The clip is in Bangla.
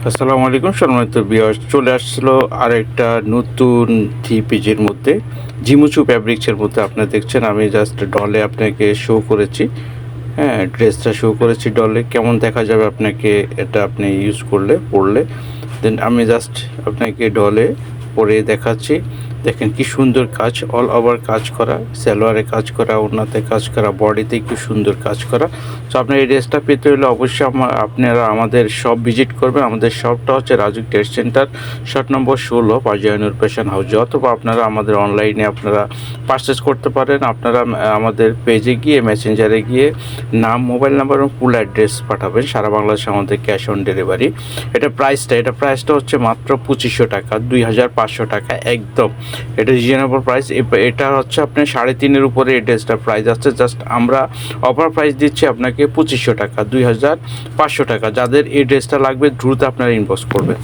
আসসালামু আলাইকুম সম্মানিত ভিউয়ার্স, চলে আসলো আরেকটা নতুন থ্রি পিজের মধ্যে জিমুচু ফ্যাব্রিক্সের মধ্যে। আপনারা দেখছেন আমি জাস্ট ডলে আপনাকে শো করেছি। হ্যাঁ, ড্রেসটা শো করেছি ডলে। কেমন দেখা যাবে আপনাকে এটা আপনি ইউজ করলে পরলে, দেন আমি জাস্ট আপনাকে ডলে পরে দেখাচ্ছি। দেখেন কি সুন্দর কাজ, অল ওভার কাজ করা, সালোয়ারে কাজ করা, ওড়নাতে কাজ করা, বডিতে কি সুন্দর কাজ করা। সো আপনার এই ড্রেসটা পেতে হলে অবশ্যই আপনারা আমাদের শপ ভিজিট করবেন। আমাদের শপটা হচ্ছে Rajuk trade centre, shop number 16, পাজিয়ানুর ফ্যাশন হাউস। অথবা আপনারা আমাদের অনলাইনে আপনারা পারচেস করতে পারেন। আপনারা আমাদের পেজে গিয়ে মেসেঞ্জারে গিয়ে নাম, মোবাইল নাম্বার এবং ফুল অ্যাড্রেস পাঠাবেন। সারা বাংলাদেশে আমাদের ক্যাশ অন ডেলিভারি। এটা প্রাইসটা হচ্ছে মাত্র 2500 টাকা, 2500 টাকা একদম। এটা রিজনেবল প্রাইস। এটা হচ্ছে আপনার 3.5-এর উপরে এই ড্রেসটার প্রাইস আছে। জাস্ট আমরা অফার প্রাইস দিচ্ছি আপনাকে 2500 টাকা, 2500 টাকা। যাদের এই ড্রেসটা লাগবে দ্রুত আপনারা ইনবক্স করবেন।